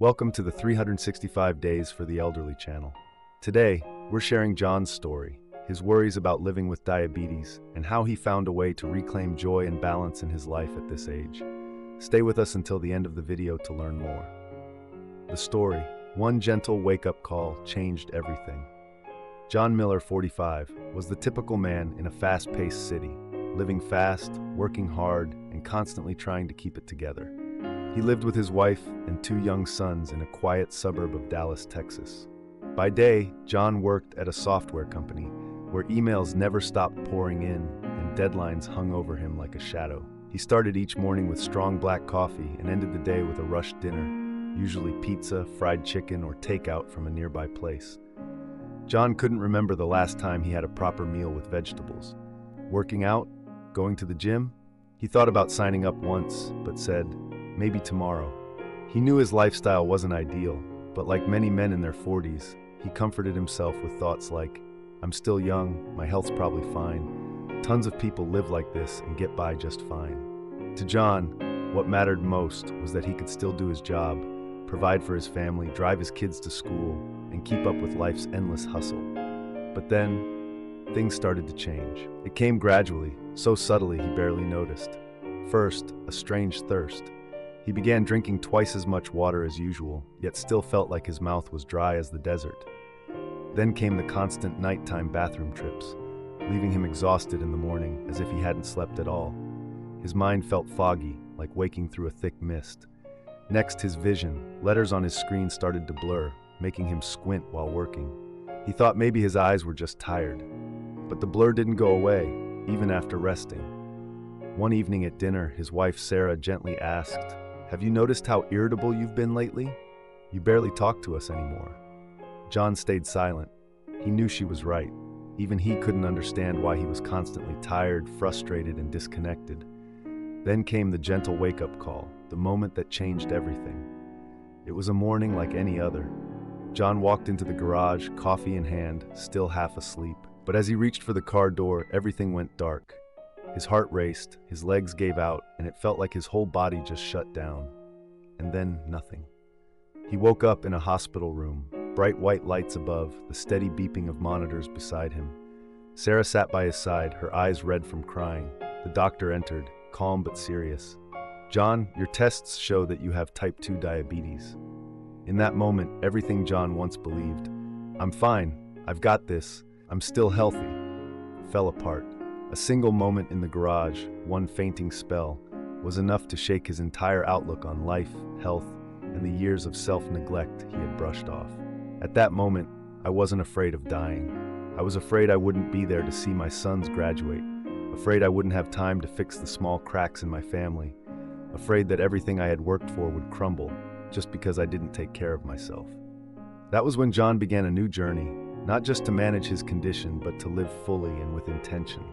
Welcome to the 365 Days for the Elderly channel. Today, we're sharing John's story, his worries about living with diabetes, and how he found a way to reclaim joy and balance in his life at this age. Stay with us until the end of the video to learn more. The story, one gentle wake-up call, changed everything. John Miller, 45, was the typical man in a fast-paced city, living fast, working hard, and constantly trying to keep it together. He lived with his wife and two young sons in a quiet suburb of Dallas, Texas. By day, John worked at a software company where emails never stopped pouring in and deadlines hung over him like a shadow. He started each morning with strong black coffee and ended the day with a rushed dinner, usually pizza, fried chicken, or takeout from a nearby place. John couldn't remember the last time he had a proper meal with vegetables. Working out? Going to the gym? He thought about signing up once, but said, maybe tomorrow. He knew his lifestyle wasn't ideal, but like many men in their 40s, he comforted himself with thoughts like, I'm still young, my health's probably fine. Tons of people live like this and get by just fine. To John, what mattered most was that he could still do his job, provide for his family, drive his kids to school, and keep up with life's endless hustle. But then, things started to change. It came gradually, so subtly he barely noticed. First, a strange thirst. He began drinking twice as much water as usual, yet still felt like his mouth was dry as the desert. Then came the constant nighttime bathroom trips, leaving him exhausted in the morning as if he hadn't slept at all. His mind felt foggy, like waking through a thick mist. Next, his vision. Letters on his screen started to blur, making him squint while working. He thought maybe his eyes were just tired. But the blur didn't go away, even after resting. One evening at dinner, his wife Sarah gently asked, "Have you noticed how irritable you've been lately? You barely talk to us anymore." John stayed silent. He knew she was right. Even he couldn't understand why he was constantly tired, frustrated, and disconnected. Then came the gentle wake-up call, the moment that changed everything. It was a morning like any other. John walked into the garage, coffee in hand, still half asleep. But as he reached for the car door, everything went dark. His heart raced, his legs gave out, and it felt like his whole body just shut down. And then nothing. He woke up in a hospital room, bright white lights above, the steady beeping of monitors beside him. Sarah sat by his side, her eyes red from crying. The doctor entered, calm but serious. "John, your tests show that you have type 2 diabetes." In that moment, everything John once believed, "I'm fine, I've got this, I'm still healthy," fell apart. A single moment in the garage, one fainting spell, was enough to shake his entire outlook on life, health, and the years of self-neglect he had brushed off. At that moment, I wasn't afraid of dying. I was afraid I wouldn't be there to see my sons graduate, afraid I wouldn't have time to fix the small cracks in my family, afraid that everything I had worked for would crumble just because I didn't take care of myself. That was when John began a new journey, not just to manage his condition, but to live fully and with intention.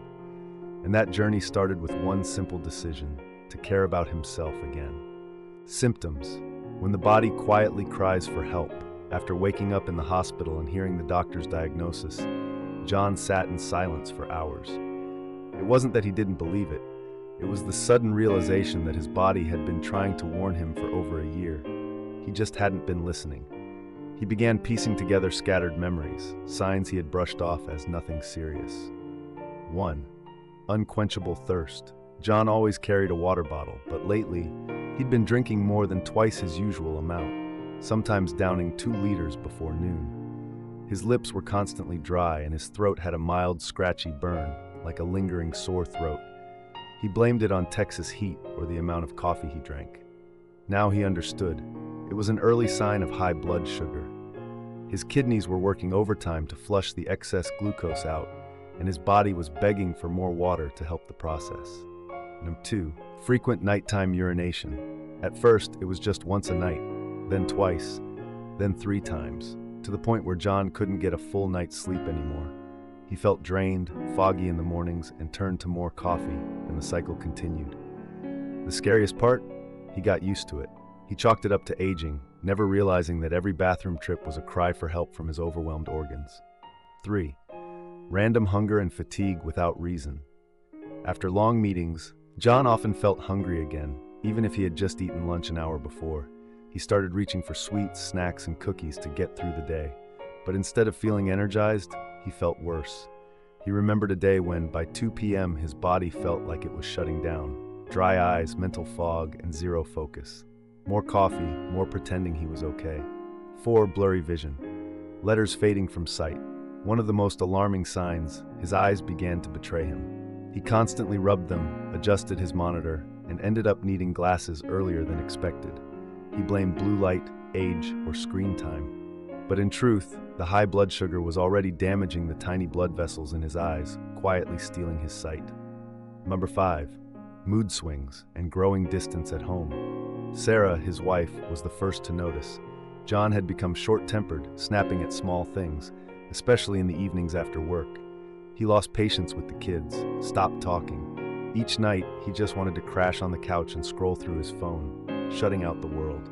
And that journey started with one simple decision, to care about himself again. Symptoms. When the body quietly cries for help. After waking up in the hospital and hearing the doctor's diagnosis, John sat in silence for hours. It wasn't that he didn't believe it. It was the sudden realization that his body had been trying to warn him for over a year. He just hadn't been listening. He began piecing together scattered memories, signs he had brushed off as nothing serious. 1. Unquenchable thirst. John always carried a water bottle, but lately, he'd been drinking more than twice his usual amount, sometimes downing 2 liters before noon. His lips were constantly dry and his throat had a mild, scratchy burn, like a lingering sore throat. He blamed it on Texas heat or the amount of coffee he drank. Now he understood. It was an early sign of high blood sugar. His kidneys were working overtime to flush the excess glucose out, and his body was begging for more water to help the process. Number 2, frequent nighttime urination. At first, it was just once a night, then twice, then 3 times, to the point where John couldn't get a full night's sleep anymore. He felt drained, foggy in the mornings, and turned to more coffee, and the cycle continued. The scariest part? He got used to it. He chalked it up to aging, never realizing that every bathroom trip was a cry for help from his overwhelmed organs. 3. Random hunger and fatigue without reason. After long meetings, John often felt hungry again, even if he had just eaten lunch an hour before. He started reaching for sweets, snacks, and cookies to get through the day. But instead of feeling energized, he felt worse. He remembered a day when, by 2 p.m., his body felt like it was shutting down. Dry eyes, mental fog, and zero focus. More coffee, more pretending he was okay. 4. Blurry vision. Letters fading from sight. One of the most alarming signs, his eyes began to betray him. He constantly rubbed them, adjusted his monitor, and ended up needing glasses earlier than expected. He blamed blue light, age, or screen time. But in truth, the high blood sugar was already damaging the tiny blood vessels in his eyes, quietly stealing his sight. Number 5. Mood swings and growing distance at home. Sarah, his wife, was the first to notice. John had become short-tempered, snapping at small things, especially in the evenings after work. He lost patience with the kids, stopped talking. Each night, he just wanted to crash on the couch and scroll through his phone, shutting out the world.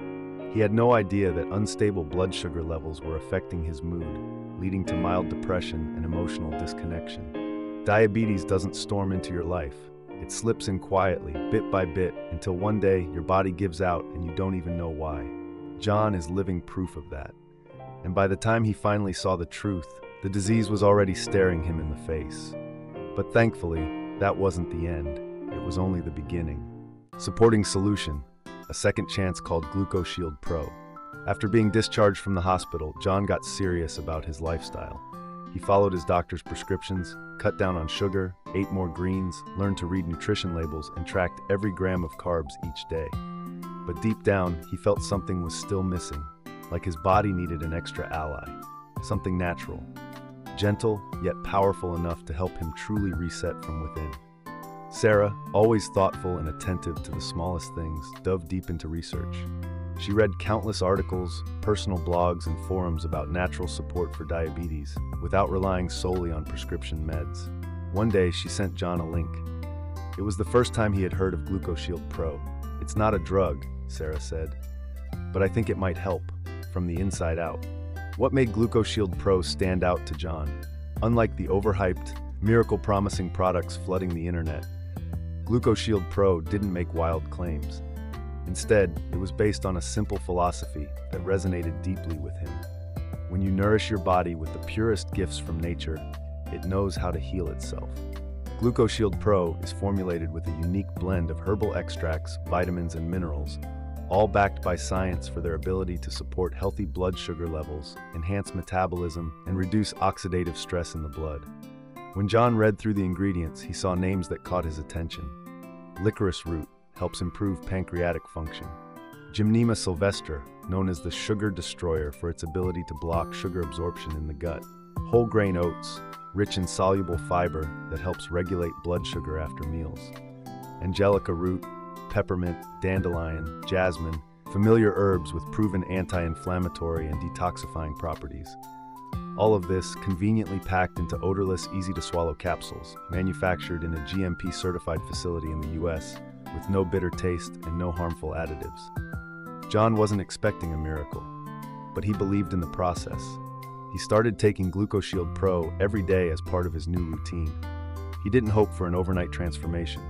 He had no idea that unstable blood sugar levels were affecting his mood, leading to mild depression and emotional disconnection. Diabetes doesn't storm into your life. It slips in quietly, bit by bit, until one day your body gives out and you don't even know why. John is living proof of that. And by the time he finally saw the truth, the disease was already staring him in the face. But thankfully, that wasn't the end. It was only the beginning. Supporting solution. A second chance called GlucoShield Pro. After being discharged from the hospital, John got serious about his lifestyle. He followed his doctor's prescriptions, cut down on sugar, ate more greens, learned to read nutrition labels, and tracked every gram of carbs each day. But deep down, he felt something was still missing, like his body needed an extra ally, something natural, gentle yet powerful enough to help him truly reset from within. Sarah, always thoughtful and attentive to the smallest things, dove deep into research. She read countless articles, personal blogs, and forums about natural support for diabetes, without relying solely on prescription meds. One day, she sent John a link. It was the first time he had heard of GlucoShield Pro. "It's not a drug," Sarah said, "but I think it might help, from the inside out." What made GlucoShield Pro stand out to John? Unlike the overhyped, miracle-promising products flooding the internet, GlucoShield Pro didn't make wild claims. Instead, it was based on a simple philosophy that resonated deeply with him. When you nourish your body with the purest gifts from nature, it knows how to heal itself. GlucoShield Pro is formulated with a unique blend of herbal extracts, vitamins, and minerals, all backed by science for their ability to support healthy blood sugar levels, enhance metabolism, and reduce oxidative stress in the blood. When John read through the ingredients, he saw names that caught his attention. Licorice root helps improve pancreatic function. Gymnema sylvestre, known as the sugar destroyer for its ability to block sugar absorption in the gut. Whole grain oats, rich in soluble fiber that helps regulate blood sugar after meals. Angelica root, peppermint, dandelion, jasmine, familiar herbs with proven anti-inflammatory and detoxifying properties. All of this conveniently packed into odorless, easy-to-swallow capsules, manufactured in a GMP-certified facility in the US, with no bitter taste and no harmful additives. John wasn't expecting a miracle, but he believed in the process. He started taking GlucoShield Pro every day as part of his new routine. He didn't hope for an overnight transformation.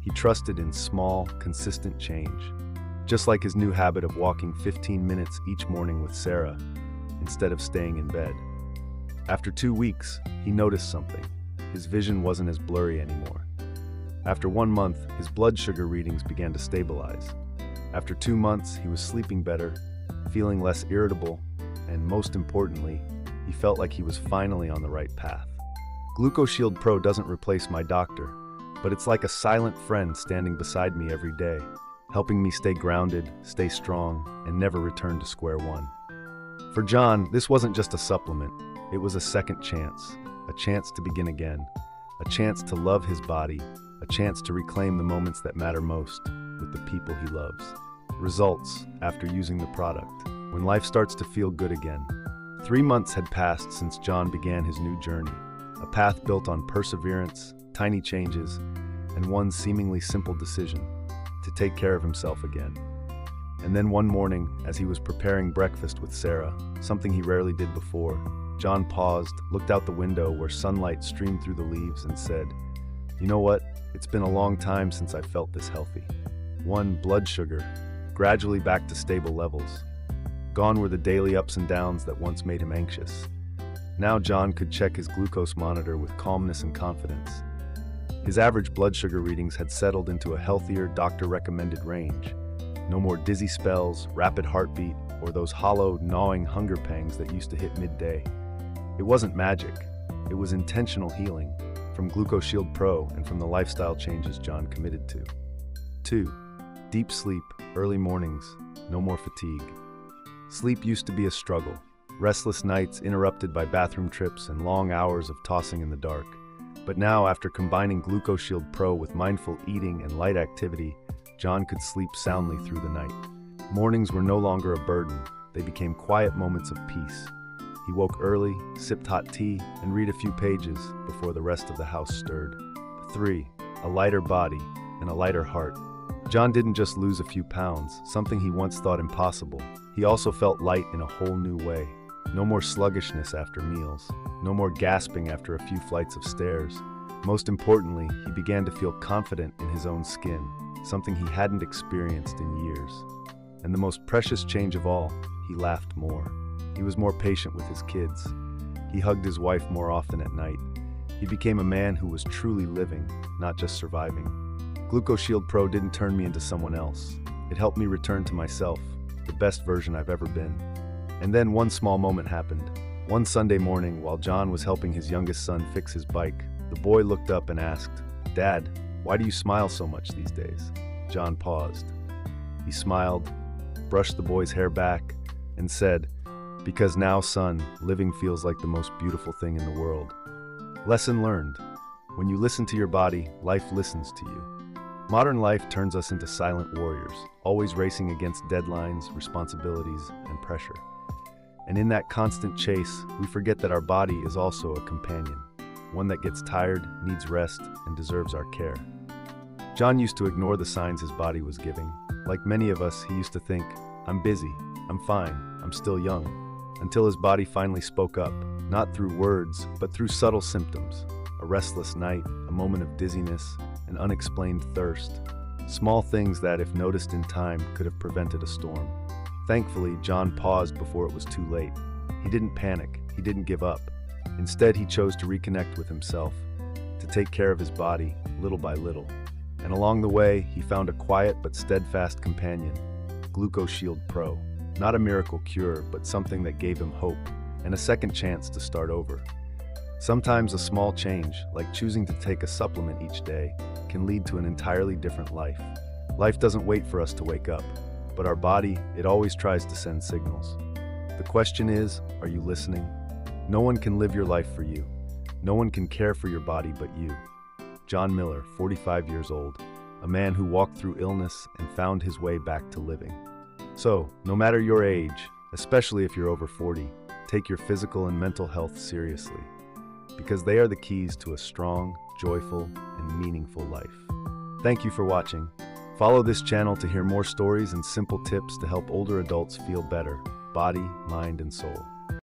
He trusted in small, consistent change, just like his new habit of walking 15 minutes each morning with Sarah, instead of staying in bed. After 2 weeks, he noticed something. His vision wasn't as blurry anymore. After 1 month, his blood sugar readings began to stabilize. After 2 months, he was sleeping better, feeling less irritable, and most importantly, he felt like he was finally on the right path. GlucoShield Pro doesn't replace my doctor, but it's like a silent friend standing beside me every day, helping me stay grounded, stay strong, and never return to square one. For John, this wasn't just a supplement. It was a second chance, a chance to begin again, a chance to love his body, a chance to reclaim the moments that matter most with the people he loves. Results after using the product. When life starts to feel good again. 3 months had passed since John began his new journey, a path built on perseverance, tiny changes, and one seemingly simple decision, to take care of himself again. And then one morning, as he was preparing breakfast with Sarah, something he rarely did before, John paused, looked out the window where sunlight streamed through the leaves, and said, "You know what? It's been a long time since I felt this healthy." 1. Blood sugar. gradually back to stable levels. Gone were the daily ups and downs that once made him anxious. Now John could check his glucose monitor with calmness and confidence. His average blood sugar readings had settled into a healthier, doctor-recommended range. No more dizzy spells, rapid heartbeat, or those hollow, gnawing hunger pangs that used to hit midday. It wasn't magic. It was intentional healing, from GlucoShield Pro and from the lifestyle changes John committed to. 2. Deep sleep, early mornings, no more fatigue. Sleep used to be a struggle. Restless nights interrupted by bathroom trips and long hours of tossing in the dark. But now, after combining GlucoShield Pro with mindful eating and light activity, John could sleep soundly through the night. Mornings were no longer a burden. They became quiet moments of peace. He woke early, sipped hot tea, and read a few pages before the rest of the house stirred. 3. A lighter body and a lighter heart. John didn't just lose a few pounds, something he once thought impossible. He also felt light in a whole new way. No more sluggishness after meals. No more gasping after a few flights of stairs. Most importantly, he began to feel confident in his own skin, something he hadn't experienced in years. And the most precious change of all, he laughed more. He was more patient with his kids. He hugged his wife more often at night. He became a man who was truly living, not just surviving. GlucoShield Pro didn't turn me into someone else. It helped me return to myself, the best version I've ever been. And then one small moment happened. One Sunday morning, while John was helping his youngest son fix his bike, the boy looked up and asked, "Dad, why do you smile so much these days?" John paused. He smiled, brushed the boy's hair back, and said, "Because now, son, living feels like the most beautiful thing in the world." Lesson learned. When you listen to your body, life listens to you. Modern life turns us into silent warriors, always racing against deadlines, responsibilities, and pressure. And in that constant chase, we forget that our body is also a companion, one that gets tired, needs rest, and deserves our care. John used to ignore the signs his body was giving. Like many of us, he used to think, "I'm busy, I'm fine, I'm still young," until his body finally spoke up, not through words, but through subtle symptoms. A restless night, a moment of dizziness, an unexplained thirst. Small things that, if noticed in time, could have prevented a storm. Thankfully, John paused before it was too late. He didn't panic, he didn't give up. Instead, he chose to reconnect with himself, to take care of his body, little by little. And along the way, he found a quiet but steadfast companion, GlucoShield Pro. Not a miracle cure, but something that gave him hope and a second chance to start over. Sometimes a small change, like choosing to take a supplement each day, can lead to an entirely different life. Life doesn't wait for us to wake up, but our body, it always tries to send signals. The question is, are you listening? No one can live your life for you. No one can care for your body but you. John Miller, 45 years old, a man who walked through illness and found his way back to living. So, no matter your age, especially if you're over 40, take your physical and mental health seriously, because they are the keys to a strong, joyful, and meaningful life. Thank you for watching. Follow this channel to hear more stories and simple tips to help older adults feel better, body, mind, and soul.